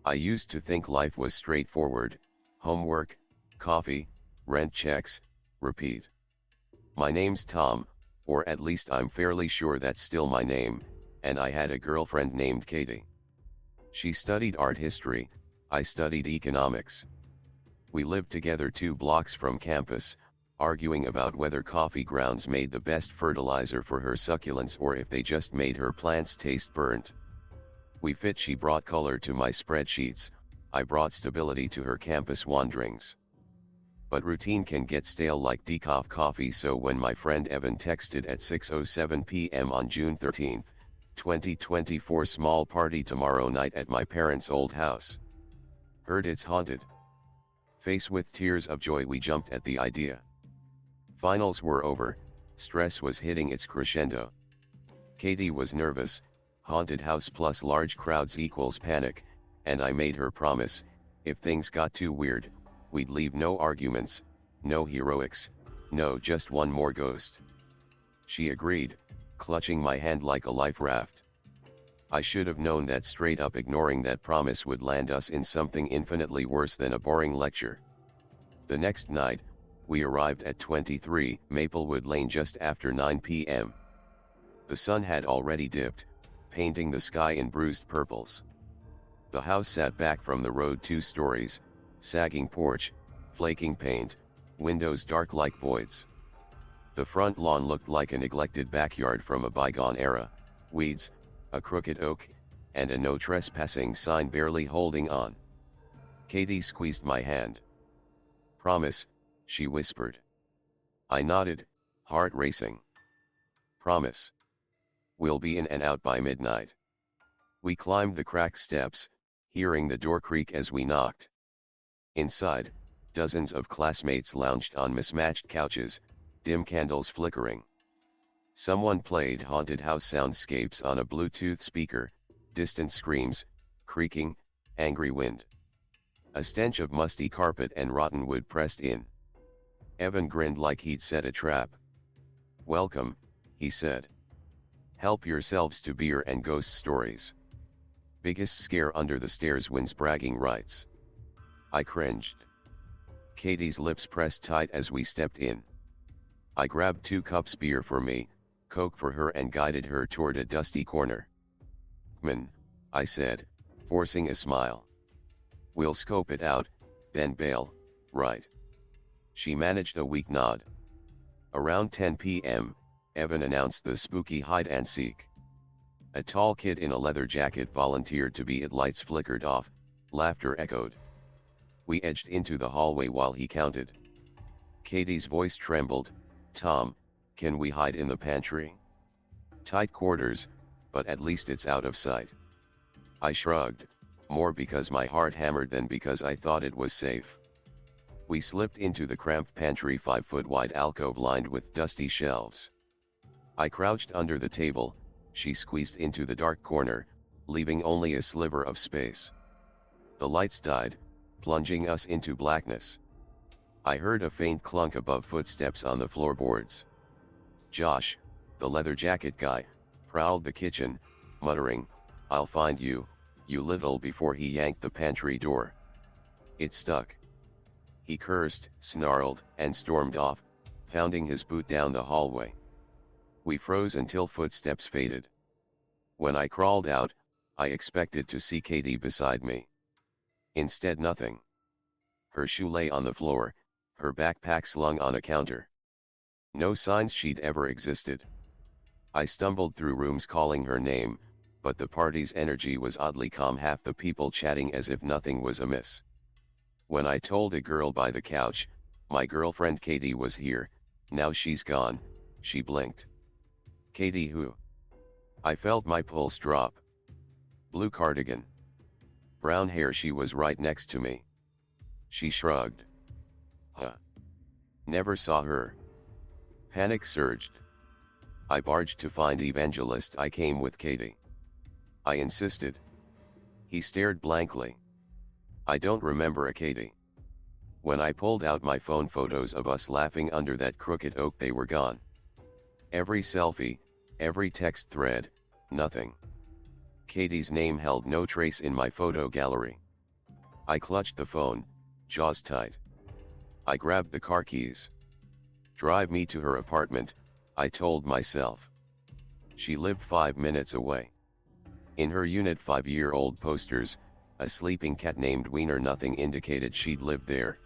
I used to think life was straightforward: homework, coffee, rent checks, repeat. My name's Tom, or at least I'm fairly sure that's still my name, and I had a girlfriend named Katie. She studied art history, I studied economics. We lived together 2 blocks from campus, arguing about whether coffee grounds made the best fertilizer for her succulents or if they just made her plants taste burnt. We fit. She brought color to my spreadsheets, I brought stability to her campus wanderings. But routine can get stale like decaf coffee, so when my friend Evan texted at 6:07 p.m. on June 13, 2024, "Small party tomorrow night at my parents' old house. Heard it's haunted." Faced with tears of joy, we jumped at the idea. Finals were over, stress was hitting its crescendo. Katie was nervous, haunted house plus large crowds equals panic, and I made her promise, if things got too weird, we'd leave. No arguments, no heroics, no just one more ghost. She agreed, clutching my hand like a life raft. I should have known that straight up ignoring that promise would land us in something infinitely worse than a boring lecture. The next night, we arrived at 23 Maplewood Lane just after 9 p.m. The sun had already dipped, painting the sky in bruised purples. The house sat back from the road, 2 stories, sagging porch, flaking paint, windows dark like voids. The front lawn looked like a neglected backyard from a bygone era: weeds, a crooked oak, and a no trespassing sign barely holding on. Katie squeezed my hand. "Promise," she whispered. I nodded, heart racing. "Promise. We'll be in and out by midnight." We climbed the cracked steps, hearing the door creak as we knocked. Inside, dozens of classmates lounged on mismatched couches, dim candles flickering. Someone played haunted house soundscapes on a Bluetooth speaker, distant screams, creaking, angry wind. A stench of musty carpet and rotten wood pressed in. Evan grinned like he'd set a trap. "Welcome," he said. "Help yourselves to beer and ghost stories. Biggest scare under the stairs wins bragging rights." I cringed. Katie's lips pressed tight as we stepped in. I grabbed 2 cups beer for me, Coke for her, and guided her toward a dusty corner. "Man," I said, forcing a smile. "We'll scope it out, then bail, right?" She managed a weak nod. Around 10 p.m., Evan announced the spooky hide and seek. A tall kid in a leather jacket volunteered to be it. Lights flickered off, laughter echoed. We edged into the hallway while he counted. Katie's voice trembled, "Tom, can we hide in the pantry?" "Tight quarters, but at least it's out of sight." I shrugged, more because my heart hammered than because I thought it was safe. We slipped into the cramped pantry, 5-foot-wide alcove lined with dusty shelves. I crouched under the table, she squeezed into the dark corner, leaving only a sliver of space. The lights died, plunging us into blackness. I heard a faint clunk above footsteps on the floorboards. Josh, the leather jacket guy, prowled the kitchen, muttering, "I'll find you, you little," before he yanked the pantry door. It stuck. He cursed, snarled, and stormed off, pounding his boot down the hallway. We froze until footsteps faded. When I crawled out, I expected to see Katie beside me. Instead, nothing. Her shoe lay on the floor, her backpack slung on a counter. No signs she'd ever existed. I stumbled through rooms calling her name, but the party's energy was oddly calm, half the people chatting as if nothing was amiss. When I told a girl by the couch, my girlfriend Katie was here, now she's gone, she blinked. "Katie who?" I felt my pulse drop. "Blue cardigan. Brown hair." She was right next to me. She shrugged. "Huh. Never saw her." Panic surged. I barged to find Evangelist. "I came with Katie," I insisted. He stared blankly. "I don't remember a Katie." When I pulled out my phone photos of us laughing under that crooked oak, they were gone. Every selfie, every text thread, nothing. Katie's name held no trace in my photo gallery. I clutched the phone, jaws tight. I grabbed the car keys. Drive me to her apartment, I told myself. She lived 5 minutes away. In her unit 5-year-old posters, a sleeping cat named Wiener Nothing indicated she'd lived there.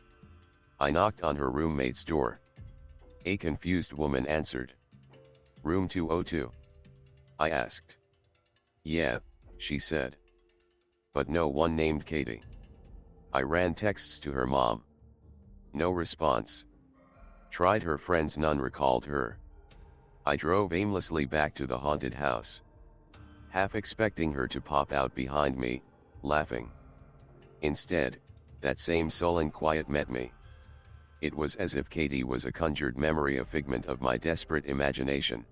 I knocked on her roommate's door. A confused woman answered. Room 202? I asked. Yeah, she said. But no one named Katie. I ran texts to her mom. No response. Tried her friends, none recalled her. I drove aimlessly back to the haunted house, half expecting her to pop out behind me, laughing. Instead, that same sullen quiet met me. It was as if Katie was a conjured memory, a figment of my desperate imagination.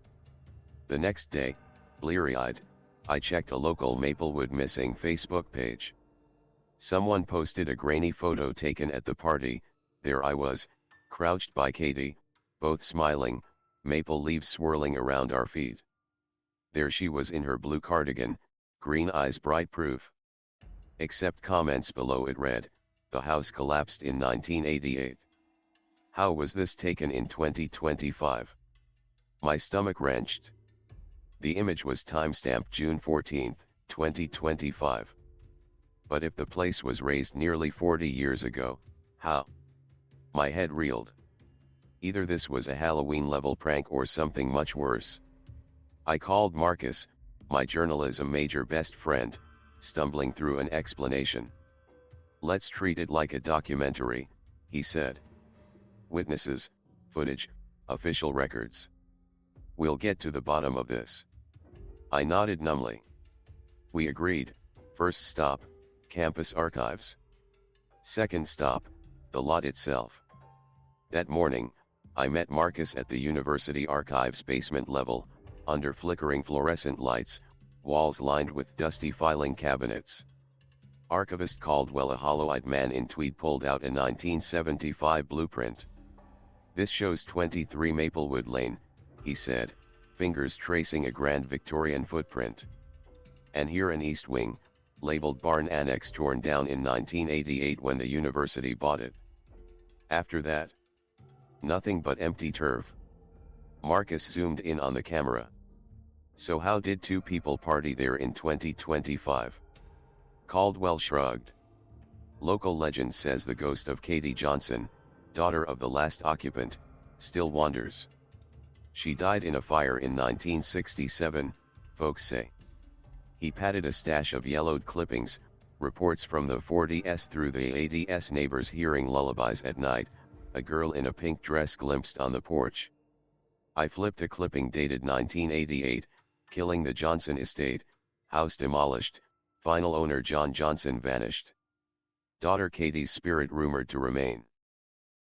The next day, bleary-eyed, I checked a local Maplewood missing Facebook page. Someone posted a grainy photo taken at the party. There I was, crouched by Katie, both smiling, maple leaves swirling around our feet. There she was in her blue cardigan, green eyes bright proof. Except comments below it read, "The house collapsed in 1988. How was this taken in 2025? My stomach wrenched. The image was timestamped June 14, 2025. But if the place was razed nearly 40 years ago, how? My head reeled. Either this was a Halloween-level prank or something much worse. I called Marcus, my journalism major best friend, stumbling through an explanation. Let's treat it like a documentary, he said. Witnesses, footage, official records. We'll get to the bottom of this. I nodded numbly. We agreed. First stop, campus archives. Second stop, the lot itself. That morning, I met Marcus at the university archives basement level, under flickering fluorescent lights, walls lined with dusty filing cabinets. Archivist Caldwell, a hollow-eyed man in tweed, pulled out a 1975 blueprint. This shows 23 Maplewood Lane, he said, fingers tracing a grand Victorian footprint. And here an east wing, labeled Barn Annex, torn down in 1988 when the university bought it. After that, nothing but empty turf. Marcus zoomed in on the camera. So how did two people party there in 2025? Caldwell shrugged. Local legend says the ghost of Katie Johnson, daughter of the last occupant, still wanders. She died in a fire in 1967, folks say. He patted a stash of yellowed clippings, reports from the 40s through the 80s, neighbors hearing lullabies at night, a girl in a pink dress glimpsed on the porch. I flipped a clipping dated 1988, killing the Johnson estate, house demolished, final owner John Johnson vanished. Daughter Katie's spirit rumored to remain.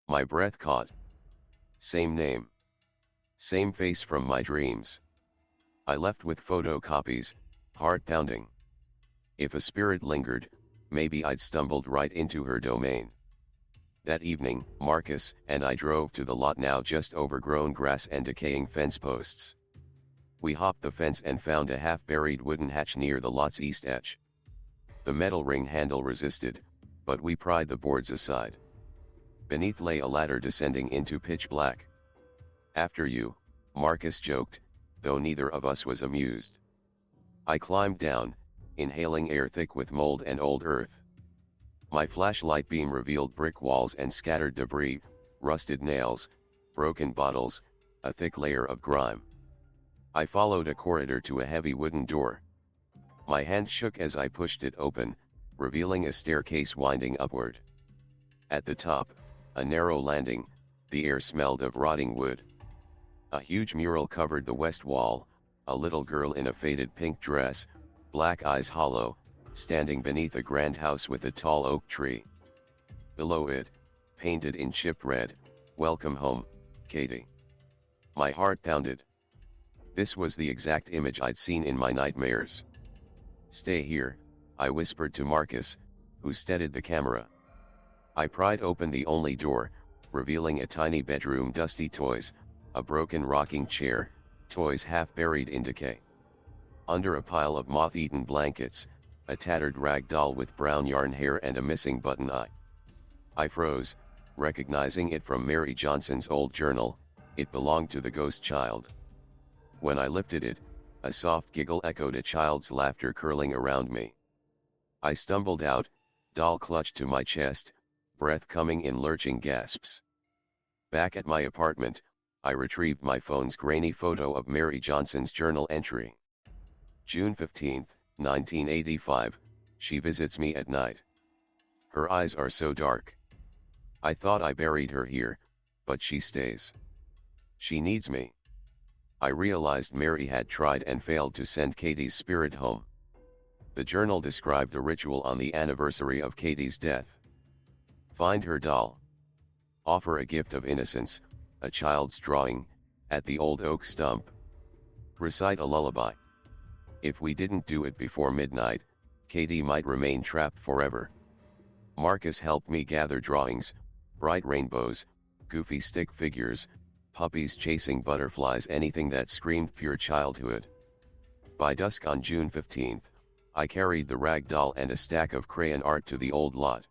My breath caught. Same name. Same face from my dreams. I left with photocopies, heart pounding. If a spirit lingered, maybe I'd stumbled right into her domain. That evening, Marcus and I drove to the lot, now just overgrown grass and decaying fence posts. We hopped the fence and found a half-buried wooden hatch near the lot's east edge. The metal ring handle resisted, but we pried the boards aside. Beneath lay a ladder descending into pitch black. After you, Marcus joked, though neither of us was amused. I climbed down, inhaling air thick with mold and old earth. My flashlight beam revealed brick walls and scattered debris, rusted nails, broken bottles, a thick layer of grime. I followed a corridor to a heavy wooden door. My hand shook as I pushed it open, revealing a staircase winding upward. At the top, a narrow landing, the air smelled of rotting wood. A huge mural covered the west wall, a little girl in a faded pink dress, black eyes hollow, standing beneath a grand house with a tall oak tree. Below it, painted in chipped red, "Welcome home, Katie." My heart pounded. This was the exact image I'd seen in my nightmares. "Stay here," I whispered to Marcus, who steadied the camera. I pried open the only door, revealing a tiny bedroom, dusty toys, a broken rocking chair, toys half buried in decay. Under a pile of moth-eaten blankets, a tattered rag doll with brown yarn hair and a missing button eye. I froze, recognizing it from Mary Johnson's old journal. It belonged to the ghost child. When I lifted it, a soft giggle echoed a child's laughter curling around me. I stumbled out, doll clutched to my chest, breath coming in lurching gasps. Back at my apartment, I retrieved my phone's grainy photo of Mary Johnson's journal entry. June 15, 1985, she visits me at night. Her eyes are so dark. I thought I buried her here, but she stays. She needs me. I realized Mary had tried and failed to send Katie's spirit home. The journal described a ritual on the anniversary of Katie's death. Find her doll. Offer a gift of innocence, a child's drawing, at the old oak stump. Recite a lullaby. If we didn't do it before midnight, Katie might remain trapped forever. Marcus helped me gather drawings, bright rainbows, goofy stick figures, puppies chasing butterflies, anything that screamed pure childhood. By dusk on June 15th, I carried the rag doll and a stack of crayon art to the old lot.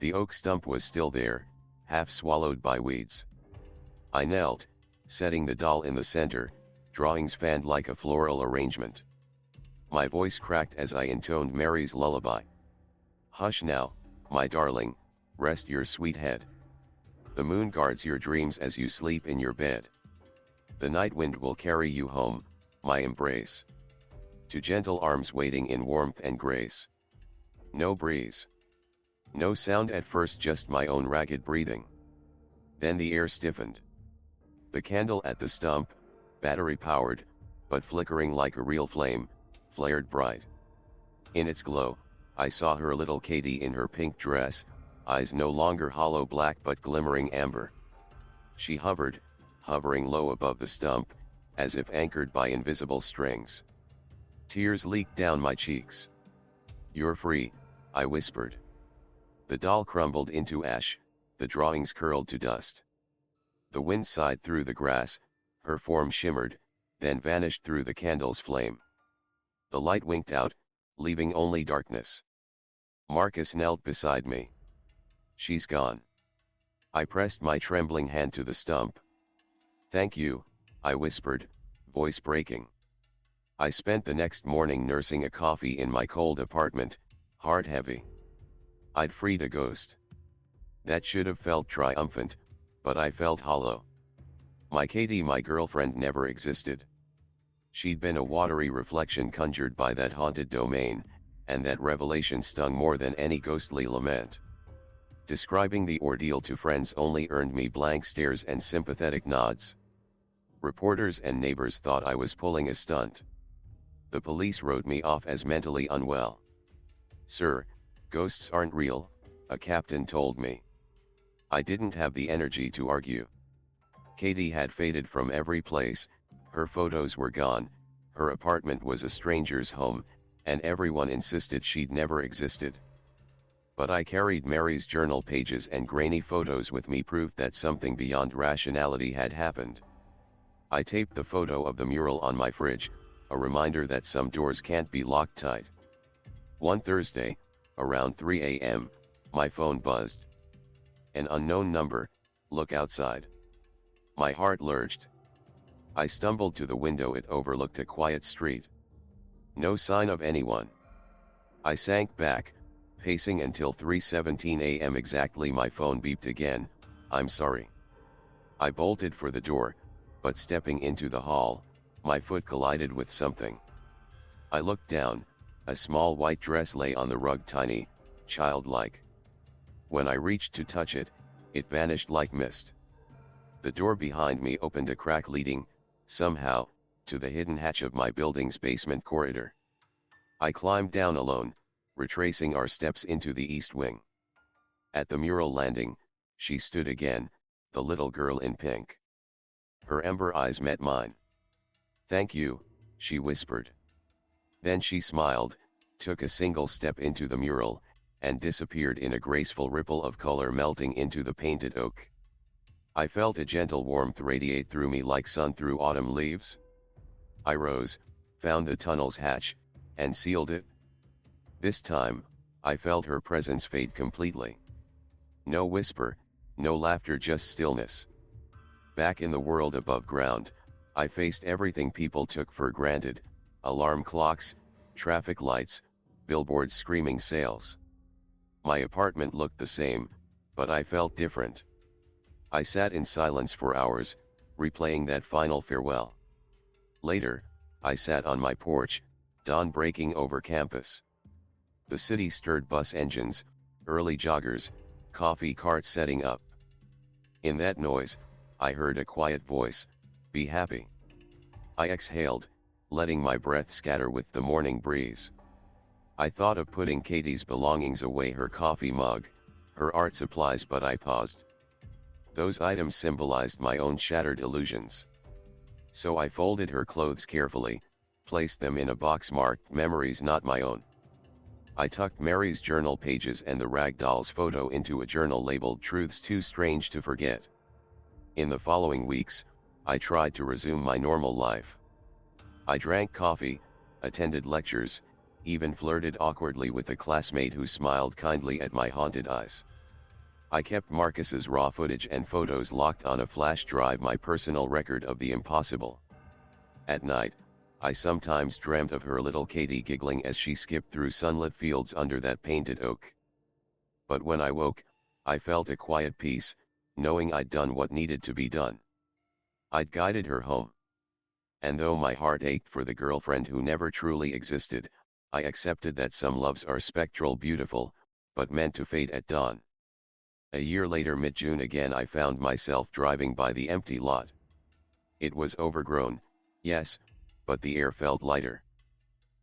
The oak stump was still there, half swallowed by weeds. I knelt, setting the doll in the center, drawings fanned like a floral arrangement. My voice cracked as I intoned Mary's lullaby. Hush now, my darling, rest your sweet head. The moon guards your dreams as you sleep in your bed. The night wind will carry you home, my embrace. To gentle arms waiting in warmth and grace. No breeze. No sound at first, just my own ragged breathing. Then the air stiffened. The candle at the stump, battery powered, but flickering like a real flame, flared bright. In its glow, I saw her little Katie in her pink dress, eyes no longer hollow black but glimmering amber. She hovered, hovering low above the stump, as if anchored by invisible strings. Tears leaked down my cheeks. You're free, I whispered. The doll crumbled into ash, the drawings curled to dust. The wind sighed through the grass, her form shimmered, then vanished through the candle's flame. The light winked out, leaving only darkness. Marcus knelt beside me. She's gone. I pressed my trembling hand to the stump. Thank you, I whispered, voice breaking. I spent the next morning nursing a coffee in my cold apartment, heart heavy. I'd freed a ghost. That should have felt triumphant, but I felt hollow. My Katie, my girlfriend, never existed. She'd been a watery reflection conjured by that haunted domain, and that revelation stung more than any ghostly lament. Describing the ordeal to friends only earned me blank stares and sympathetic nods. Reporters and neighbors thought I was pulling a stunt. The police wrote me off as mentally unwell. Sir, ghosts aren't real, a captain told me. I didn't have the energy to argue. Katie had faded from every place, her photos were gone, her apartment was a stranger's home, and everyone insisted she'd never existed. But I carried Mary's journal pages and grainy photos with me, proof that something beyond rationality had happened. I taped the photo of the mural on my fridge, a reminder that some doors can't be locked tight. One Thursday, around 3 a.m., my phone buzzed. An unknown number, look outside. My heart lurched. I stumbled to the window. It overlooked a quiet street. No sign of anyone. I sank back, pacing until 3:17 a.m. exactly. My phone beeped again. I'm sorry. I bolted for the door, but stepping into the hall, my foot collided with something. I looked down. A small white dress lay on the rug, tiny, childlike. When I reached to touch it, it vanished like mist. The door behind me opened a crack leading, somehow, to the hidden hatch of my building's basement corridor. I climbed down alone, retracing our steps into the east wing. At the mural landing, she stood again, the little girl in pink. Her ember eyes met mine. Thank you, she whispered. Then she smiled, took a single step into the mural, and disappeared in a graceful ripple of color melting into the painted oak. I felt a gentle warmth radiate through me like sun through autumn leaves. I rose, found the tunnel's hatch, and sealed it. This time, I felt her presence fade completely. No whisper, no laughter, just stillness. Back in the world above ground, I faced everything people took for granted: alarm clocks, traffic lights, billboards screaming sales. My apartment looked the same, but I felt different. I sat in silence for hours, replaying that final farewell. Later, I sat on my porch, dawn breaking over campus. The city stirred: bus engines, early joggers, coffee carts setting up. In that noise, I heard a quiet voice: "Be happy." I exhaled, letting my breath scatter with the morning breeze. I thought of putting Katie's belongings away: her coffee mug, her art supplies, but I paused. Those items symbolized my own shattered illusions. So I folded her clothes carefully, placed them in a box marked "Memories Not My Own." I tucked Mary's journal pages and the rag doll's photo into a journal labeled "Truths Too Strange to Forget." In the following weeks, I tried to resume my normal life. I drank coffee, attended lectures, even flirted awkwardly with a classmate who smiled kindly at my haunted eyes. I kept Marcus's raw footage and photos locked on a flash drive, my personal record of the impossible. At night, I sometimes dreamt of her little Katie giggling as she skipped through sunlit fields under that painted oak. But when I woke, I felt a quiet peace, knowing I'd done what needed to be done. I'd guided her home. And though my heart ached for the girlfriend who never truly existed, I accepted that some loves are spectral, beautiful, but meant to fade at dawn. A year later, mid-June again, I found myself driving by the empty lot. It was overgrown, yes, but the air felt lighter.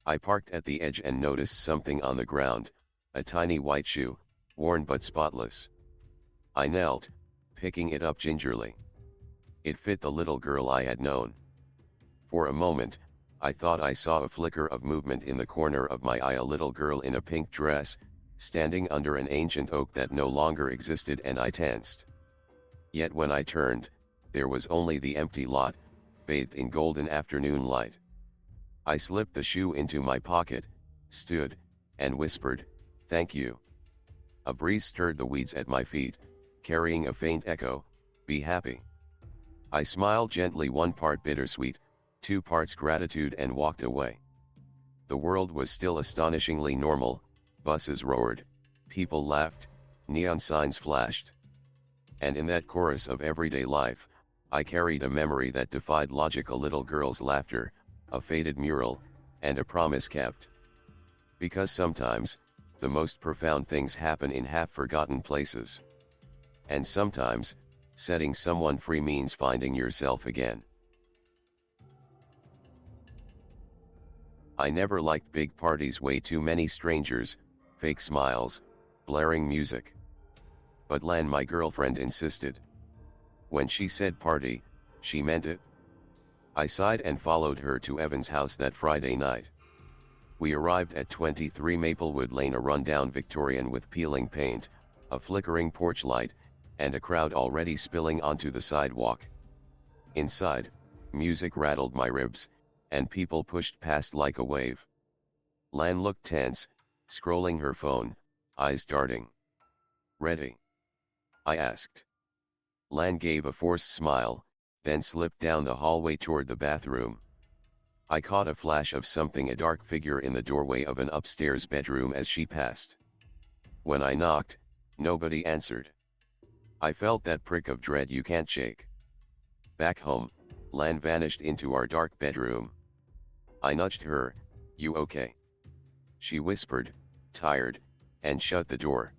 I parked at the edge and noticed something on the ground: a tiny white shoe, worn but spotless. I knelt, picking it up gingerly. It fit the little girl I had known. For a moment, I thought I saw a flicker of movement in the corner of my eye: a little girl in a pink dress, standing under an ancient oak that no longer existed, and I tensed. Yet when I turned, there was only the empty lot, bathed in golden afternoon light. I slipped the shoe into my pocket, stood, and whispered, "Thank you." A breeze stirred the weeds at my feet, carrying a faint echo: "Be happy." I smiled gently, 1 part bittersweet, 2 parts gratitude, and walked away. The world was still astonishingly normal: buses roared, people laughed, neon signs flashed. And in that chorus of everyday life, I carried a memory that defied logic: a little girl's laughter, a faded mural, and a promise kept. Because sometimes, the most profound things happen in half-forgotten places. And sometimes, setting someone free means finding yourself again. I never liked big parties: way too many strangers, fake smiles, blaring music. But Lan, my girlfriend, insisted. When she said party, she meant it. I sighed and followed her to Evan's house that Friday night. We arrived at 23 Maplewood Lane, a rundown Victorian with peeling paint, a flickering porch light, and a crowd already spilling onto the sidewalk. Inside, music rattled my ribs, and people pushed past like a wave. Lan looked tense, scrolling her phone, eyes darting. "Ready?" I asked. Lan gave a forced smile, then slipped down the hallway toward the bathroom. I caught a flash of something: a dark figure in the doorway of an upstairs bedroom as she passed. When I knocked, nobody answered. I felt that prick of dread you can't shake. Back home, Lan vanished into our dark bedroom. I nudged her. "You okay?" She whispered, "Tired," and shut the door.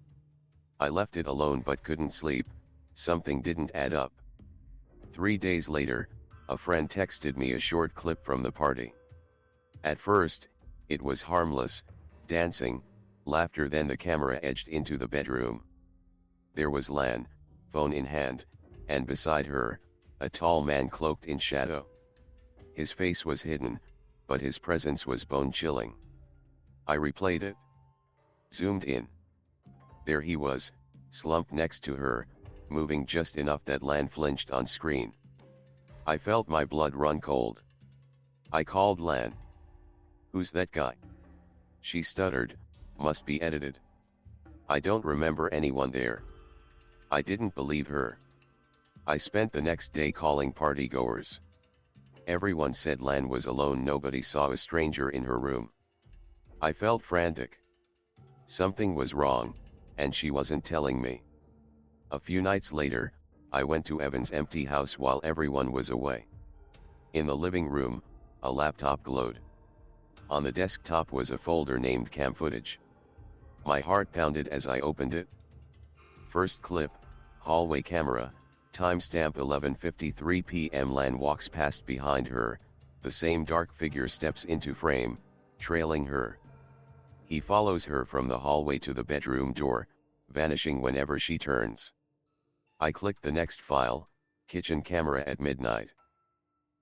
I left it alone but couldn't sleep. Something didn't add up. 3 days later, a friend texted me a short clip from the party. At first, it was harmless: dancing, laughter. Then the camera edged into the bedroom. There was Lan, phone in hand, and beside her, a tall man cloaked in shadow. His face was hidden, but his presence was bone-chilling. I replayed it. Zoomed in. There he was, slumped next to her, moving just enough that Lan flinched on screen. I felt my blood run cold. I called Lan. "Who's that guy?" She stuttered, Must be edited. I don't remember anyone there. I didn't believe her. I spent the next day calling partygoers. Everyone said Lan was alone, nobody saw a stranger in her room. I felt frantic. Something was wrong, and she wasn't telling me. A few nights later, I went to Evan's empty house while everyone was away. In the living room, a laptop glowed. On the desktop was a folder named Cam Footage. My heart pounded as I opened it. First clip, hallway camera, timestamp 11:53 p.m. Lan walks past behind her, the same dark figure steps into frame, trailing her. He follows her from the hallway to the bedroom door, vanishing whenever she turns. I click the next file, kitchen camera at midnight.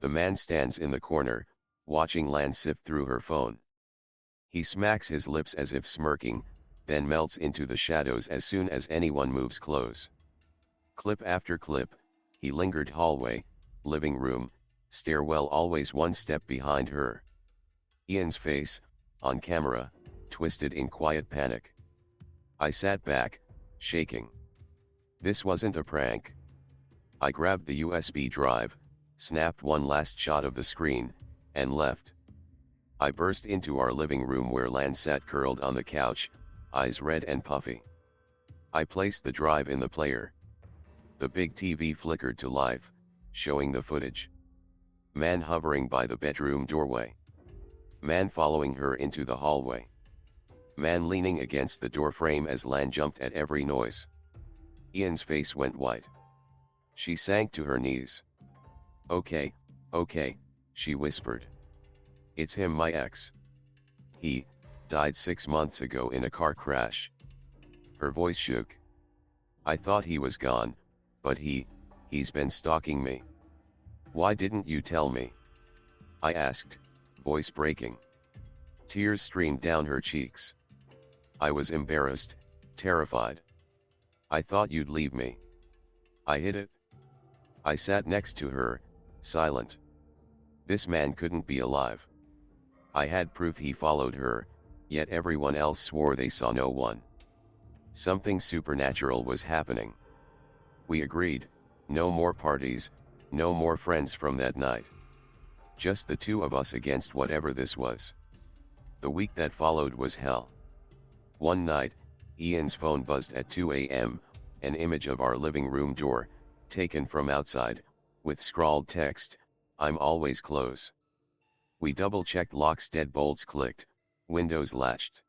The man stands in the corner, watching Lan sift through her phone. He smacks his lips as if smirking, then melts into the shadows as soon as anyone moves close. Clip after clip, he lingered hallway, living room, stairwell, always one step behind her. Ian's face, on camera, twisted in quiet panic. I sat back, shaking. This wasn't a prank. I grabbed the USB drive, snapped one last shot of the screen, and left. I burst into our living room where Lan sat curled on the couch, eyes red and puffy. I placed the drive in the player. The big TV flickered to life, showing the footage. Man hovering by the bedroom doorway. Man following her into the hallway. Man leaning against the door frame as Lan jumped at every noise. Ian's face went white. She sank to her knees. Okay, she whispered. It's him, my ex. He died 6 months ago in a car crash. Her voice shook. I thought he was gone, but he's been stalking me. Why didn't you tell me? I asked, voice breaking. Tears streamed down her cheeks. I was embarrassed, terrified. I thought you'd leave me. I hid it. I sat next to her, silent. This man couldn't be alive. I had proof he followed her, yet everyone else swore they saw no one. Something supernatural was happening. We agreed, no more parties, no more friends from that night. Just the two of us against whatever this was. The week that followed was hell. One night, Ian's phone buzzed at 2 a.m., an image of our living room door, taken from outside, with scrawled text, I'm always close. We double-checked locks, deadbolts clicked, windows latched.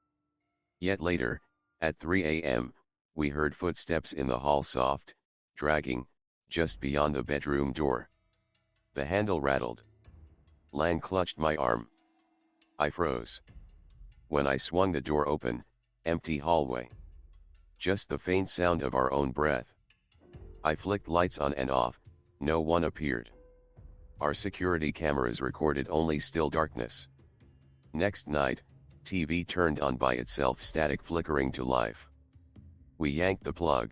Yet later, at 3 a.m., we heard footsteps in the hall, soft, dragging, just beyond the bedroom door. The handle rattled. Lan clutched my arm. I froze. When I swung the door open, empty hallway. Just the faint sound of our own breath. I flicked lights on and off, no one appeared. Our security cameras recorded only still darkness. Next night, TV turned on by itself, static flickering to life. We yanked the plug.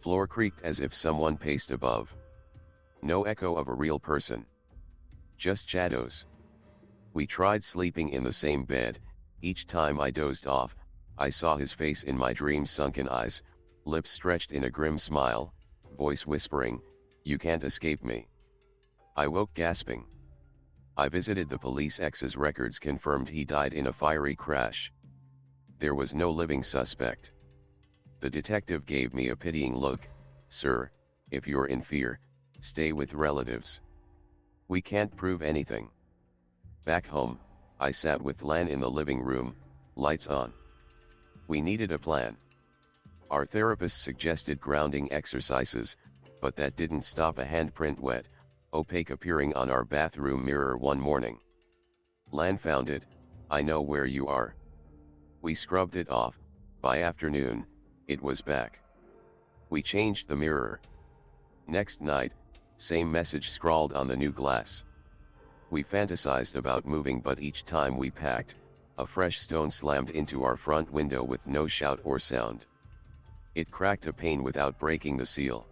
Floor creaked as if someone paced above. No echo of a real person. Just shadows. We tried sleeping in the same bed. Each time I dozed off, I saw his face in my dreams, sunken eyes, lips stretched in a grim smile, voice whispering, you can't escape me. I woke gasping. I visited the police. Ex's records confirmed he died in a fiery crash. There was no living suspect. The detective gave me a pitying look. Sir, if you're in fear, stay with relatives. We can't prove anything. Back home, I sat with Lan in the living room, lights on. We needed a plan. Our therapist suggested grounding exercises, but that didn't stop a handprint, wet, opaque, appearing on our bathroom mirror one morning. Lan found it. I know where you are. We scrubbed it off. By afternoon, it was back. We changed the mirror. Next night, same message scrawled on the new glass. We fantasized about moving, but each time we packed, a fresh stone slammed into our front window with no shout or sound. It cracked a pane without breaking the seal.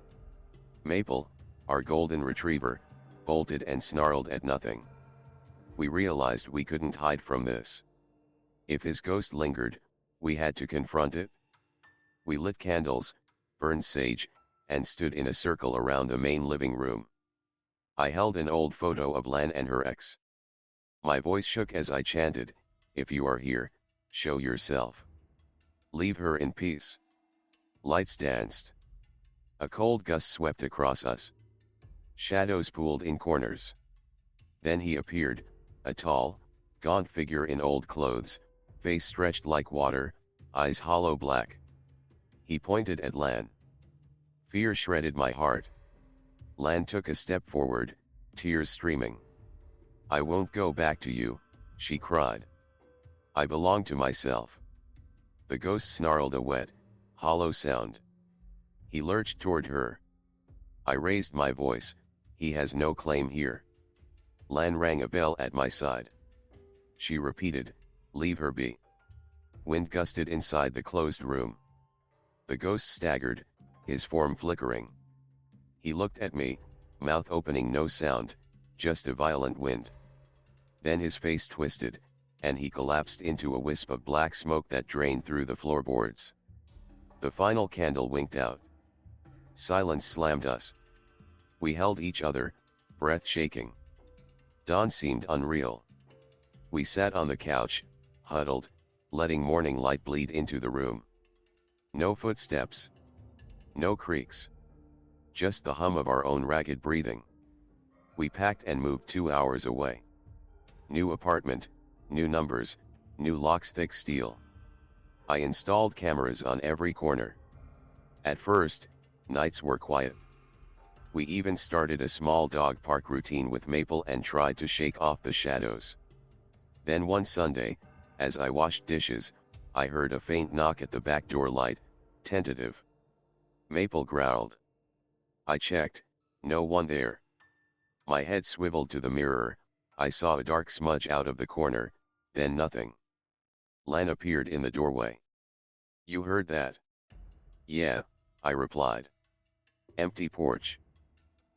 Maple, our golden retriever, bolted and snarled at nothing. We realized we couldn't hide from this. If his ghost lingered, We had to confront it. We lit candles, burned sage, and stood in a circle around the main living room. I held an old photo of Lan and her ex. My voice shook as I chanted, "If you are here, show yourself. Leave her in peace." Lights danced. A cold gust swept across us. Shadows pooled in corners. Then he appeared, a tall, gaunt figure in old clothes, face stretched like water, eyes hollow black. He pointed at Lan. Fear shredded my heart. Lan took a step forward, tears streaming. "I won't go back to you," she cried. "I belong to myself." The ghost snarled a wet, hollow sound. He lurched toward her. I raised my voice, "He has no claim here." Lan rang a bell at my side. She repeated, "Leave her be." Wind gusted inside the closed room. The ghost staggered, his form flickering. He looked at me, mouth opening, no sound, just a violent wind. Then his face twisted, and he collapsed into a wisp of black smoke that drained through the floorboards. The final candle winked out. Silence slammed us. We held each other, breath shaking. Dawn seemed unreal. We sat on the couch, huddled, letting morning light bleed into the room. No footsteps. No creaks. Just the hum of our own ragged breathing. We packed and moved 2 hours away. New apartment, new numbers, new locks, thick steel. I installed cameras on every corner. At first, nights were quiet. We even started a small dog park routine with Maple and tried to shake off the shadows. Then one Sunday, as I washed dishes, I heard a faint knock at the back door light, tentative. Maple growled. I checked, no one there. My head swiveled to the mirror, I saw a dark smudge out of the corner, then nothing. Lan appeared in the doorway. "You heard that?" "Yeah," I replied. Empty porch.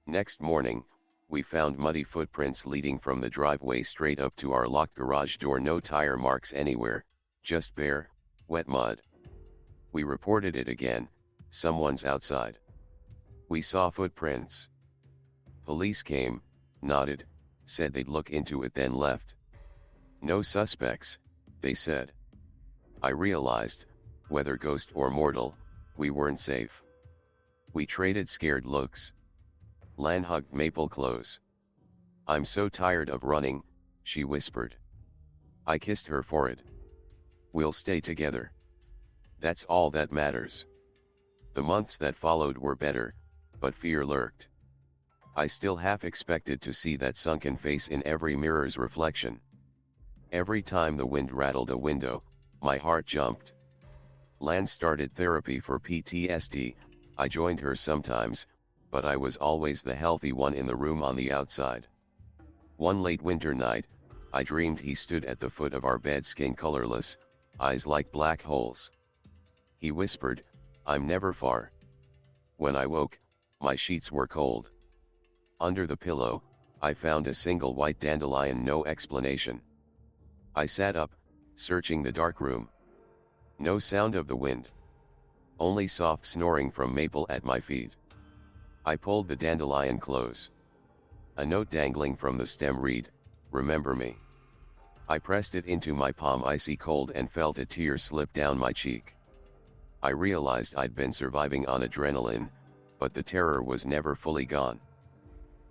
Next morning, we found muddy footprints leading from the driveway straight up to our locked garage door. No tire marks anywhere, just bare, wet mud. We reported it again, "Someone's outside." We saw footprints. Police came, nodded, said they'd look into it, then left. "No suspects," they said. I realized, whether ghost or mortal, we weren't safe. We traded scared looks. Lan hugged Maple close. "I'm so tired of running," she whispered. I kissed her forehead. "We'll stay together. That's all that matters." The months that followed were better, but fear lurked. I still half expected to see that sunken face in every mirror's reflection. Every time the wind rattled a window, my heart jumped. Lan started therapy for PTSD, I joined her sometimes, but I was always the healthy one in the room on the outside. One late winter night, I dreamed he stood at the foot of our bed, skin colorless, eyes like black holes. He whispered, "I'm never far." When I woke, my sheets were cold. Under the pillow, I found a single white dandelion, no explanation. I sat up, searching the dark room. No sound of the wind. Only soft snoring from Maple at my feet. I pulled the dandelion close. A note dangling from the stem read, "Remember me." I pressed it into my palm, icy cold, and felt a tear slip down my cheek. I realized I'd been surviving on adrenaline, but the terror was never fully gone.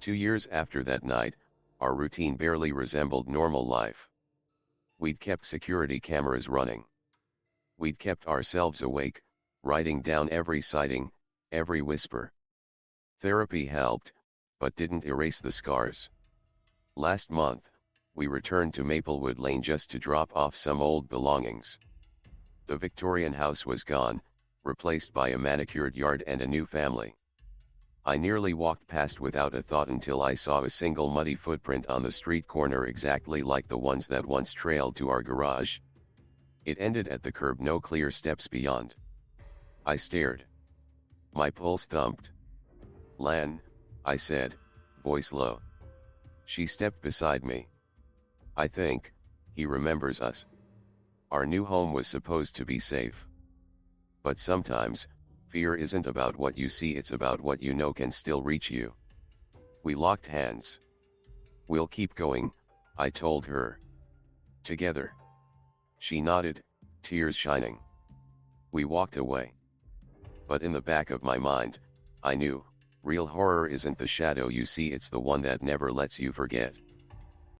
2 years after that night, our routine barely resembled normal life. We'd kept security cameras running. We'd kept ourselves awake, writing down every sighting, every whisper. Therapy helped, but didn't erase the scars. Last month, we returned to Maplewood Lane just to drop off some old belongings. The Victorian house was gone, replaced by a manicured yard and a new family. I nearly walked past without a thought until I saw a single muddy footprint on the street corner, exactly like the ones that once trailed to our garage. It ended at the curb, no clear steps beyond. I stared. My pulse thumped. "Lan," I said, voice low. She stepped beside me. "I think he remembers us." Our new home was supposed to be safe. But sometimes, fear isn't about what you see, it's about what you know can still reach you. We locked hands. "We'll keep going," I told her. "Together." She nodded, tears shining. We walked away. But in the back of my mind, I knew, real horror isn't the shadow you see, it's the one that never lets you forget.